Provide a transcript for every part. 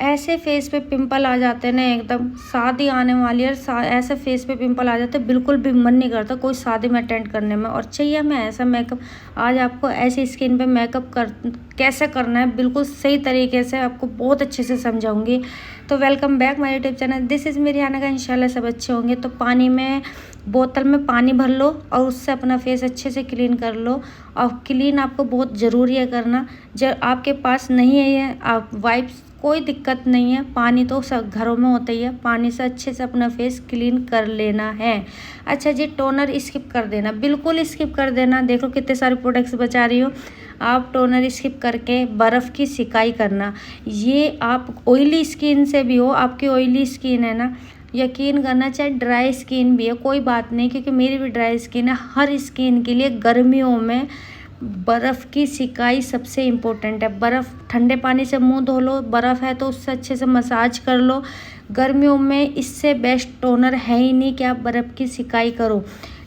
ऐसे फेस पे पिंपल आ जाते हैं ना, एकदम शादी आने वाली है और ऐसे फेस पे पिंपल आ जाते हैं, बिल्कुल भी मन नहीं करता कोई शादी में अटेंड करने में। और चाहिए हमें ऐसा मेकअप, आज आपको ऐसी स्किन पे मेकअप कैसे करना है बिल्कुल सही तरीके से आपको बहुत अच्छे से समझाऊंगी। तो welcome back my YouTube channel, this is मेरी आना का। इंशाल्लाह सब अच्छे होंगे। तो बोतल में पानी भर लो और उससे अपना फेस अच्छे से क्लीन कर लो। और क्लीन आपको बहुत ज़रूरी है करना। जब आपके पास नहीं है आप वाइप्स, कोई दिक्कत नहीं है, पानी तो सब घरों में होता ही है, पानी से अच्छे से अपना फेस क्लीन कर लेना है। अच्छा जी, टोनर स्किप कर देना, बिल्कुल स्किप कर देना। देखो कितने सारे प्रोडक्ट्स बचा रही हो। आप टोनर स्किप करके बर्फ़ की सिकाई करना। ये आप ऑयली स्किन से भी हो, आपकी ऑयली स्किन है ना, यकीन करना, चाहे ड्राई स्किन भी है कोई बात नहीं, क्योंकि मेरी भी ड्राई स्किन है। हर स्किन के लिए गर्मियों में बर्फ़ की सिकाई सबसे इम्पोर्टेंट है। बर्फ़, ठंडे पानी से मुंह धो लो, बर्फ़ है तो उससे अच्छे से मसाज कर लो। गर्मियों में इससे बेस्ट टोनर है ही नहीं कि आप बर्फ़ की सिकाई करो।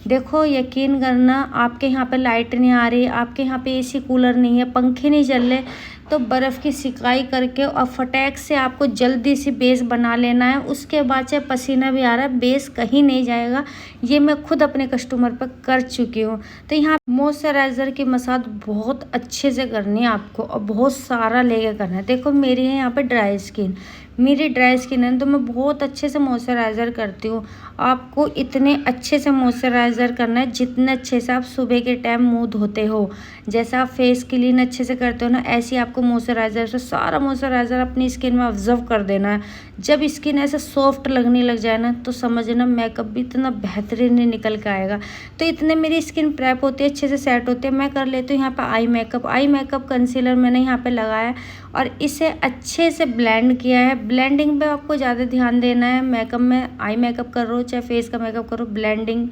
देखो यकीन करना, आपके यहाँ पे लाइट नहीं आ रही, आपके यहाँ पे एसी कूलर नहीं है, पंखे नहीं चल रहे, तो बर्फ़ की सिकाई करके और फटाक से आपको जल्दी से बेस बना लेना है। उसके बाद चाहे पसीना भी आ रहा है, बेस कहीं नहीं जाएगा। ये मैं खुद अपने कस्टमर पर कर चुकी हूँ। तो यहाँ मॉइस्चराइज़र की मसाज बहुत अच्छे से करनी है आपको और बहुत सारा लेके करना है। देखो मेरी है यहाँ पे ड्राई स्किन, मेरी ड्राई स्किन है तो मैं बहुत अच्छे से मॉइस्चराइज़र करती हूँ। आपको इतने अच्छे से मॉइस्चराइज़र करना है जितने अच्छे से आप सुबह के टाइम मुंह धोते हो। जैसा आप फेस क्लीन अच्छे से करते हो ना, ऐसे ही आपको मॉइस्चराइज़र से सारा मॉइस्चराइज़र अपनी स्किन में ऑब्जर्व कर देना है। जब स्किन ऐसे सॉफ्ट लगने लग जाए ना, तो समझना मेकअप भी इतना बेहतरीन निकल के आएगा। तो इतने मेरी स्किन प्रेप होती है, अच्छे से सेट होती है। मैं कर लेती हूँ यहाँ पे आई मेकअप कंसीलर मैंने यहाँ पे लगाया और इसे अच्छे से ब्लेंड किया है। ब्लेंडिंग पे आपको ज़्यादा ध्यान देना है। मेकअप में आई मेकअप कर रहे हो चाहे फेस का मेकअप करो, ब्लेंडिंग।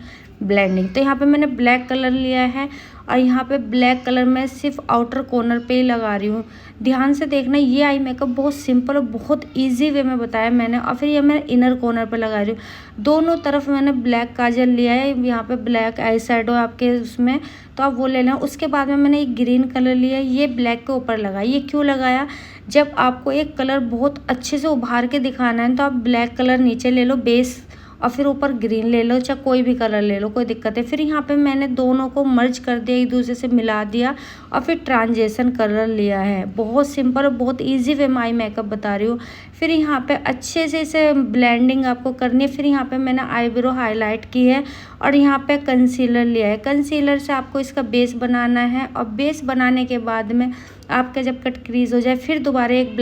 तो यहाँ पे मैंने ब्लैक कलर लिया है और यहाँ पे ब्लैक कलर में सिर्फ आउटर कॉर्नर पे ही लगा रही हूँ। ध्यान से देखना, ये आई मेकअप बहुत सिंपल और बहुत इजी वे में बताया मैंने। और फिर ये मैं इनर कॉर्नर पे लगा रही हूँ। दोनों तरफ मैंने ब्लैक काजल लिया है, यहाँ पे ब्लैक आई शेडो आपके उसमें, तो आप वो ले लेना। उसके बाद में मैंने एक ग्रीन कलर लिया है, ये ब्लैक के ऊपर लगाया। ये क्यों लगाया, जब आपको एक कलर बहुत अच्छे से उभार के दिखाना है तो आप ब्लैक कलर नीचे ले लो बेस और फिर ऊपर ग्रीन ले लो, चाहे कोई भी कलर ले लो, कोई दिक्कत है। फिर यहाँ पे मैंने दोनों को मर्ज कर दिया, एक दूसरे से मिला दिया और फिर ट्रांजिशन कलर लिया है। बहुत सिंपल और बहुत इजी वे में आई मेकअप बता रही हूँ। फिर यहाँ पे अच्छे से इसे ब्लेंडिंग आपको करनी है। फिर यहाँ पे मैंने आईब्रो हाईलाइट की है और यहाँ पे कंसीलर लिया है। कंसीलर से आपको इसका बेस बनाना है और बेस बनाने के बाद में आपका जब कट क्रीज हो जाए, फिर दोबारा एक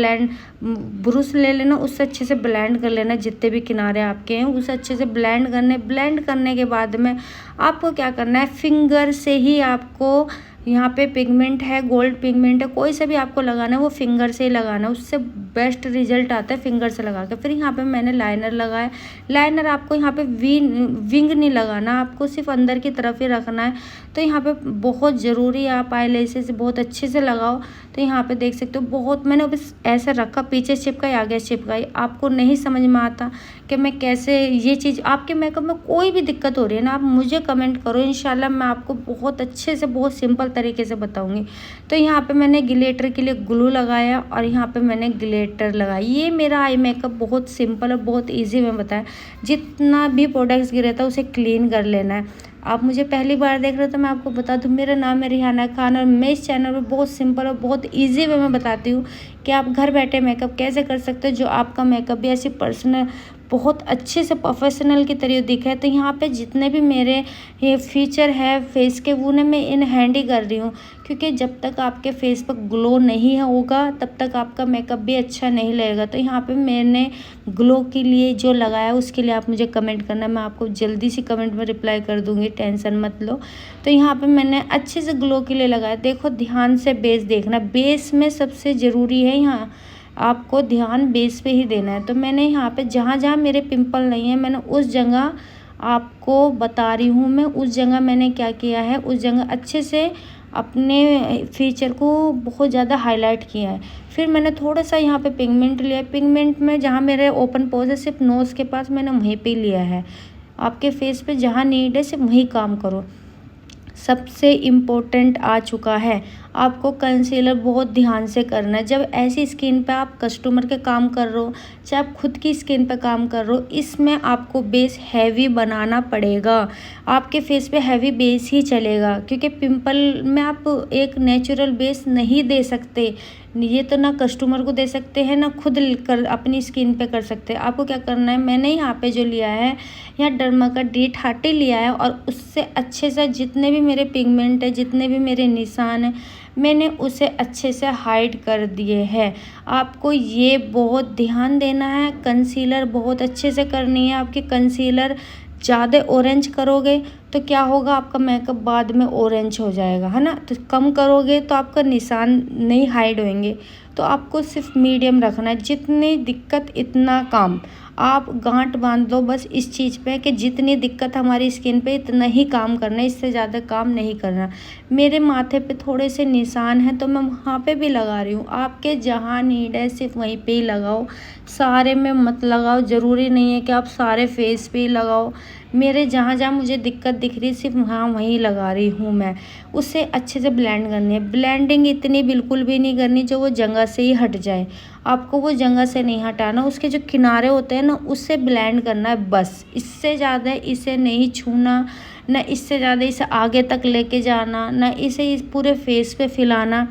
ब्रश ले लेना, उससे अच्छे से ब्लेंड कर लेना। जितने भी किनारे आपके हैं उसे अच्छे से ब्लेंड करने के बाद में आपको क्या करना है, फिंगर से ही आपको, यहाँ पे पिगमेंट है, गोल्ड पिगमेंट है, कोई से भी आपको लगाना है वो फिंगर से ही लगाना है, उससे बेस्ट रिजल्ट आता है फिंगर से लगा के। फिर यहाँ पे मैंने लाइनर लगाया। लाइनर आपको यहाँ पे विंग नहीं लगाना, आपको सिर्फ अंदर की तरफ ही रखना है। तो यहाँ पे बहुत ज़रूरी है आप आईलैशेस बहुत अच्छे से लगाओ। तो यहाँ पे देख सकते हो बहुत मैंने बस ऐसे रखा, पीछे चिपकाई आगे चिपकाई। आपको नहीं समझ में आता कि मैं कैसे, ये चीज़ आपके मेकअप में कोई भी दिक्कत हो रही है ना, आप मुझे कमेंट करो, इंशाल्लाह मैं आपको बहुत अच्छे से बहुत सिंपल तरीके से बताऊंगी। तो यहाँ पे मैंने ग्लिटर के लिए ग्लू लगाया और यहाँ पे मैंने ग्लिटर लगाया। ये मेरा आई मेकअप बहुत सिंपल और बहुत ईजी में बताया। जितना भी प्रोडक्ट्स गिरे था उसे क्लीन कर लेना है। आप मुझे पहली बार देख रहे हो तो मैं आपको बता दूं, मेरा नाम है रिहाना खान और मैं इस चैनल पर बहुत सिंपल और बहुत इजी वे में बताती हूँ कि आप घर बैठे मेकअप कैसे कर सकते हो, जो आपका मेकअप भी ऐसी पर्सनल बहुत अच्छे से प्रोफेशनल की तरह दिखे है। तो यहाँ पे जितने भी मेरे ये फीचर है फेस के, वो ने मैं इन हैंड ही कर रही हूँ, क्योंकि जब तक आपके फेस पर ग्लो नहीं होगा तब तक आपका मेकअप भी अच्छा नहीं लगेगा। तो यहाँ पे मैंने ग्लो के लिए जो लगाया उसके लिए आप मुझे कमेंट करना, मैं आपको जल्दी से कमेंट में रिप्लाई कर दूँगी, टेंशन मत लो। तो यहाँ पर मैंने अच्छे से ग्लो के लिए लगाया। देखो ध्यान से बेस देखना, बेस में सबसे ज़रूरी है, यहाँ आपको ध्यान बेस पे ही देना है। तो मैंने यहाँ पे जहाँ जहाँ मेरे पिंपल नहीं है मैंने उस जगह आपको बता रही हूँ, मैं उस जगह मैंने क्या किया है, उस जगह अच्छे से अपने फीचर को बहुत ज़्यादा हाईलाइट किया है। फिर मैंने थोड़ा सा यहाँ पे पिगमेंट लिया, पिगमेंट में जहाँ मेरे ओपन पोर्स है सिर्फ नोज़ के पास मैंने वहीं पे लिया है। आपके फेस पे जहाँ नीड है सिर्फ वहीं काम करो। सबसे इम्पोर्टेंट आ चुका है, आपको कंसीलर बहुत ध्यान से करना है। जब ऐसी स्किन पे आप कस्टमर के काम कर रहे हो, चाहे आप खुद की स्किन पे काम कर रहे हो, इसमें आपको बेस हैवी बनाना पड़ेगा। आपके फेस पे हैवी बेस ही चलेगा, क्योंकि पिंपल में आप एक नेचुरल बेस नहीं दे सकते। ये तो ना कस्टमर को दे सकते हैं, ना खुद कर अपनी स्किन पे कर सकते हैं। आपको क्या करना है, मैंने यहाँ पे जो लिया है, यहाँ डर्मा का D30 लिया है, और उससे अच्छे से जितने भी मेरे पिगमेंट है, जितने भी मेरे निशान हैं, मैंने उसे अच्छे से हाइड कर दिए हैं। आपको ये बहुत ध्यान देना है, कंसीलर बहुत अच्छे से करनी है। आपकी कंसीलर ज़्यादा ऑरेंज करोगे तो क्या होगा, आपका मेकअप बाद में ऑरेंज हो जाएगा, है ना। तो कम करोगे तो आपका निशान नहीं हाइड होंगे। तो आपको सिर्फ मीडियम रखना है, जितनी दिक्कत इतना काम। आप गांठ बांध लो बस इस चीज़ पे कि जितनी दिक्कत हमारी स्किन पे इतना ही काम करना है, इससे ज़्यादा काम नहीं करना। मेरे माथे पे थोड़े से निशान हैं तो मैं वहाँ पे भी लगा रही हूँ। आपके जहाँ नीड है सिर्फ वहीं पे ही लगाओ, सारे में मत लगाओ। ज़रूरी नहीं है कि आप सारे फेस पे ही लगाओ। मेरे जहाँ जहाँ मुझे दिक्कत दिख रही है सिर्फ वहाँ वहीं लगा रही हूँ मैं। उससे अच्छे से ब्लेंड करनी है। ब्लेंडिंग इतनी बिल्कुल भी नहीं करनी जो वो जगह से ही हट जाए। आपको वो जगह से नहीं हटाना, उसके जो किनारे होते हैं ना उससे ब्लेंड करना है बस। इससे ज़्यादा इसे नहीं छूना, ना इससे ज़्यादा इसे आगे तक लेके जाना, ना इसे इस पूरे फेस पे फैलाना।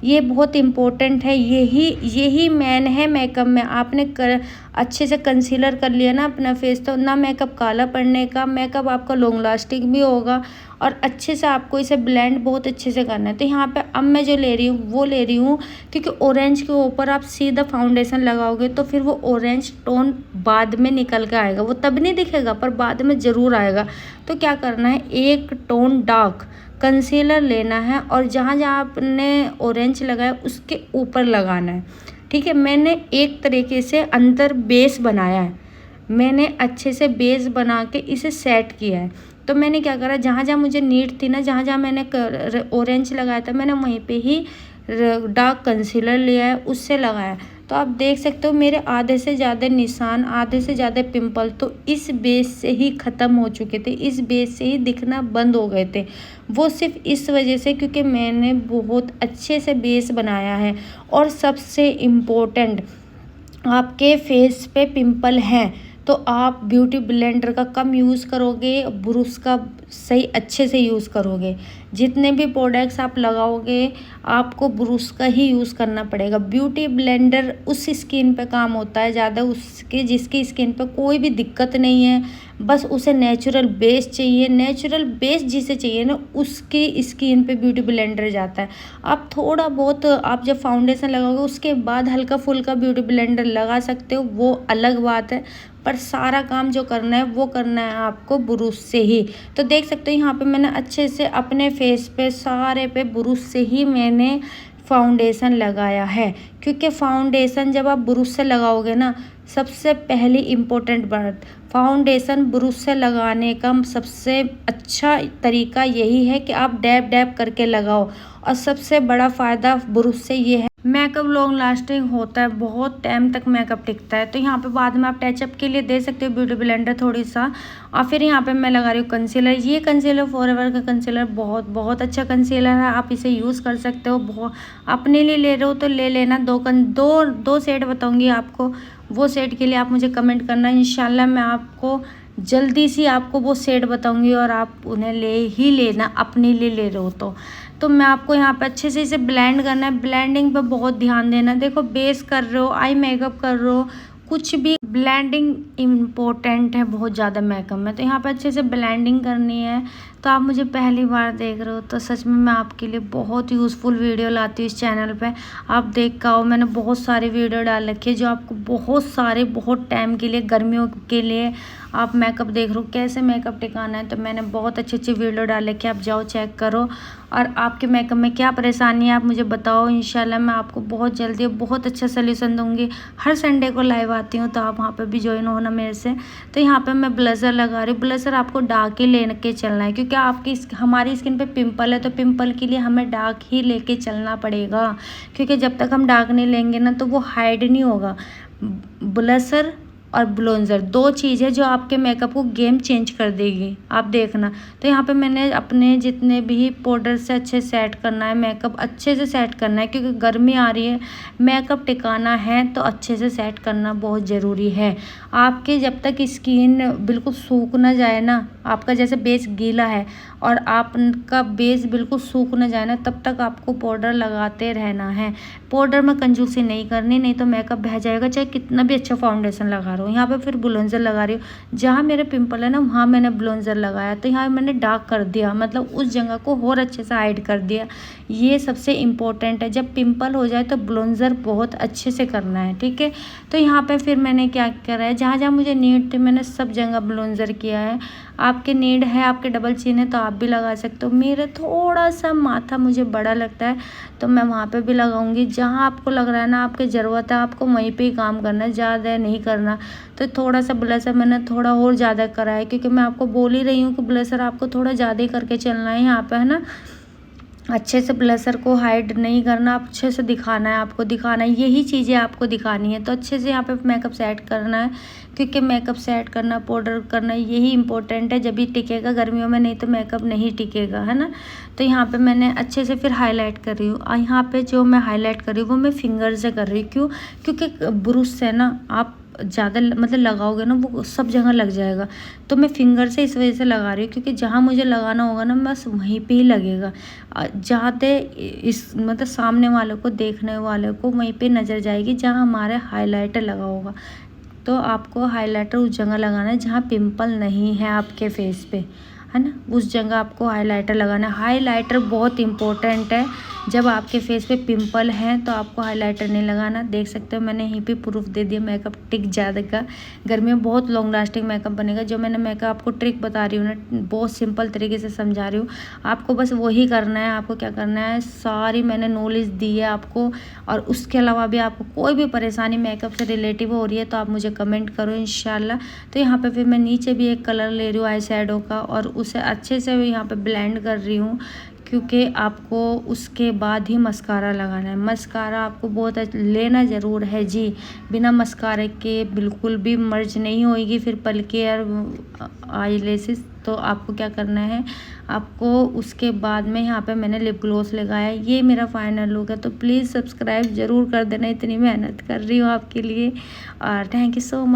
ये बहुत इम्पोर्टेंट है, यही मेन है मेकअप में। आपने अच्छे से कंसीलर कर लिया ना अपना फेस, तो ना मेकअप काला पड़ने का, मेकअप आपका लॉन्ग लास्टिंग भी होगा, और अच्छे से आपको इसे ब्लेंड बहुत अच्छे से करना है। तो यहाँ पे अब मैं जो ले रही हूँ वो ले रही हूँ, क्योंकि ऑरेंज के ऊपर आप सीधा फाउंडेशन लगाओगे तो फिर वो ऑरेंज टोन बाद में निकल के आएगा। वो तब नहीं दिखेगा पर बाद में ज़रूर आएगा। तो क्या करना है, एक टोन डार्क कंसीलर लेना है और जहाँ जहाँ आपने ऑरेंज लगाया उसके ऊपर लगाना है। ठीक है, मैंने एक तरीके से अंदर बेस बनाया है। मैंने अच्छे से बेस बना के इसे सेट किया है। तो मैंने क्या करा, जहाँ जहाँ मुझे नीड थी ना, जहाँ जहाँ मैंने ऑरेंज लगाया था, मैंने वहीं पे ही डार्क कंसीलर लिया है, उससे लगाया। तो आप देख सकते हो मेरे आधे से ज़्यादा निशान, आधे से ज़्यादा पिंपल तो इस बेस से ही ख़त्म हो चुके थे, इस बेस से ही दिखना बंद हो गए थे। वो सिर्फ इस वजह से क्योंकि मैंने बहुत अच्छे से बेस बनाया है। और सबसे इम्पोर्टेंट, आपके फेस पे पिंपल हैं तो आप ब्यूटी ब्लेंडर का कम यूज़ करोगे, ब्रुश का सही अच्छे से यूज़ करोगे। जितने भी प्रोडक्ट्स आप लगाओगे आपको ब्रुश का ही यूज़ करना पड़ेगा। ब्यूटी ब्लेंडर उस स्किन पे काम होता है ज़्यादा, उसके जिसकी स्किन पे कोई भी दिक्कत नहीं है, बस उसे नेचुरल बेस चाहिए। नेचुरल बेस जिसे चाहिए ना उसकी स्किन पे ब्यूटी ब्लेंडर जाता है। आप थोड़ा बहुत आप जब फाउंडेशन लगाओगे उसके बाद हल्का फुल्का ब्यूटी ब्लेंडर लगा सकते हो, वो अलग बात है। पर सारा काम जो करना है वो करना है आपको ब्रुश से ही। तो देख सकते हो यहाँ पे मैंने अच्छे से अपने फेस पे सारे पे ब्रुश से ही मैंने फाउंडेशन लगाया है। क्योंकि फाउंडेशन जब आप ब्रुश से लगाओगे ना, सबसे पहली इम्पोर्टेंट बात, फाउंडेशन ब्रुश से लगाने का सबसे अच्छा तरीका यही है कि आप डैब डैब करके लगाओ। और सबसे बड़ा फ़ायदा ब्रुश से ये है, मेकअप लॉन्ग लास्टिंग होता है, बहुत टाइम तक मेकअप टिकता है। तो यहाँ पे बाद में आप टचअप के लिए दे सकते हो ब्यूटी ब्लेंडर थोड़ी सा। और फिर यहाँ पे मैं लगा रही हूँ कंसीलर। ये कंसीलर फॉरएवर का कंसीलर बहुत अच्छा कंसीलर है, आप इसे यूज़ कर सकते हो। बहुत अपने लिए ले रहे हो तो ले लेना। दो सेट बताऊँगी आपको, वो सेट के लिए आप मुझे कमेंट करना। इंशाल्लाह मैं आपको जल्दी सी आपको वो सेट बताऊंगी और आप उन्हें ले ही लेना, अपने लिए ले रहे हो तो मैं आपको यहाँ पे अच्छे से इसे ब्लेंड करना है। ब्लेंडिंग पे बहुत ध्यान देना। देखो बेस कर रहे हो, आई मेकअप कर रहे हो, कुछ भी ब्लेंडिंग इम्पोर्टेंट है बहुत ज़्यादा मेकअप में। तो यहाँ पे अच्छे से ब्लेंडिंग करनी है। तो आप मुझे पहली बार देख रहे हो तो सच में मैं आपके लिए बहुत यूज़फुल वीडियो लाती हूँ इस चैनल पे। आप देख का हो, मैंने बहुत सारे वीडियो डाल रखे हैं जो आपको बहुत टाइम के लिए, गर्मियों के लिए आप मेकअप देख रहे हो कैसे मेकअप टिकाना है। तो मैंने बहुत अच्छी वीडियो डाल रखी है, आप जाओ चेक करो। और आपके मेकअप में क्या परेशानी है आप मुझे बताओ, इंशाल्लाह मैं आपको बहुत जल्दी बहुत अच्छा सोल्यूशन दूंगी। हर संडे को लाइव आती हूँ तो आप वहाँ पे भी ज्वाइन होना मेरे से। तो यहाँ पे मैं ब्लशर लगा रही हूँ। ब्लशर आपको डार्क ही लेके चलना है, क्योंकि हमारी स्किन पे पिंपल है तो पिंपल के लिए हमें डार्क ही लेके चलना पड़ेगा। क्योंकि जब तक हम डार्क नहीं लेंगे ना तो वो हाइड नहीं होगा। ब्लशर और ब्लोंज़र, 2 चीज़ है जो आपके मेकअप को गेम चेंज कर देगी, आप देखना। तो यहाँ पे मैंने अपने जितने भी पाउडर से अच्छे सेट करना है, मेकअप अच्छे से सेट करना है, क्योंकि गर्मी आ रही है, मेकअप टिकाना है तो अच्छे से सेट करना बहुत ज़रूरी है। आपके जब तक स्किन बिल्कुल सूख ना जाए ना, आपका जैसे बेस गीला है और आपका बेस बिल्कुल सूख ना जाए ना, तब तक आपको पाउडर लगाते रहना है। पाउडर में कंजूसी नहीं करनी, नहीं तो मेकअप बह जाएगा, चाहे कितना भी अच्छा फाउंडेशन लगा रहा हूँ। यहाँ पे फिर ब्लोंजर लगा रही हूँ, जहाँ मेरे पिंपल है ना वहाँ मैंने ब्लोंजर लगाया, तो यहाँ मैंने डार्क कर दिया, मतलब उस जगह को और अच्छे से हाइड कर दिया। ये सबसे इम्पोर्टेंट है, जब पिंपल हो जाए तो ब्लोंजर बहुत अच्छे से करना है, ठीक है। तो यहाँ पे फिर मैंने क्या करा है, जहाँ जहाँ मुझे नीड थी मैंने सब जगह ब्लोंजर किया है। आपके नीड है, आपके डबल चिन है तो आप भी लगा सकते हो। मेरे थोड़ा सा माथा मुझे बड़ा लगता है तो मैं वहाँ पे भी लगाऊंगी। जहाँ आपको लग रहा है ना आपकी ज़रूरत है, आपको वहीं पे ही काम करना है, ज़्यादा नहीं करना। तो थोड़ा सा ब्लशर मैंने थोड़ा और ज़्यादा करा है, क्योंकि मैं आपको बोल ही रही हूँ कि ब्लशर आपको थोड़ा ज़्यादा ही करके चलना है यहाँ पे, है ना। अच्छे से ब्लशर को हाइड नहीं करना, आप अच्छे से दिखाना है, आपको दिखाना है, यही चीज़ें आपको दिखानी है। तो अच्छे से यहाँ पे मेकअप सेट करना है, क्योंकि मेकअप सेट करना, पाउडर करना यही इंपॉर्टेंट है, जब भी टिकेगा गर्मियों में, नहीं तो मेकअप नहीं टिकेगा, है ना। तो यहाँ पे मैंने अच्छे से फिर हाईलाइट कर रही हूँ। और यहाँ पे जो मैं हाईलाइट कर रही हूँ वो मैं फिंगर से कर रही हूँ। क्यों? क्योंकि ब्रश से ना आप ज़्यादा मतलब लगाओगे ना वो सब जगह लग जाएगा, तो मैं फिंगर से इस वजह से लगा रही हूँ, क्योंकि जहाँ मुझे लगाना होगा ना बस वहीं पे ही लगेगा। जहाँ इस मतलब सामने वालों को, देखने वाले को वहीं पे नज़र जाएगी जहाँ हमारे हाइलाइटर लगा होगा। तो आपको हाइलाइटर उस जगह लगाना है जहाँ पिंपल नहीं है आपके फेस पे, है ना, उस जगह आपको हाइलाइटर लगाना है। हाइलाइटर बहुत इंपॉर्टेंट है, जब आपके फेस पे पिंपल हैं तो आपको हाइलाइटर नहीं लगाना। देख सकते हो मैंने यहीं पे प्रूफ दे दिया, मेकअप टिक जाएगा, गर्मी में बहुत लॉन्ग लास्टिंग मेकअप बनेगा। जो मैंने मेकअप आपको ट्रिक बता रही हूँ ना, बहुत सिंपल तरीके से समझा रही हूँ, आपको बस वही करना है। आपको क्या करना है, सारी मैंने नॉलेज दी है आपको, और उसके अलावा भी आपको कोई भी परेशानी मेकअप से रिलेटिव हो रही है तो आप मुझे कमेंट करो इंशाल्लाह। तो यहाँ पे फिर मैं नीचे भी एक कलर ले रही हूँ आई शैडो का, और उसे अच्छे से यहाँ पे ब्लेंड कर रही हूँ, क्योंकि आपको उसके बाद ही मस्कारा लगाना है। मस्कारा आपको बहुत लेना ज़रूर है जी, बिना मस्कारे के बिल्कुल भी मर्ज नहीं होएगी फिर पलके और आईलैशेस। तो आपको क्या करना है, आपको उसके बाद में यहाँ पे मैंने लिप ग्लॉस लगाया। ये मेरा फाइनल लुक है, तो प्लीज़ सब्सक्राइब ज़रूर कर देना, इतनी मेहनत कर रही हूँ आपके लिए। और थैंक यू सो मच।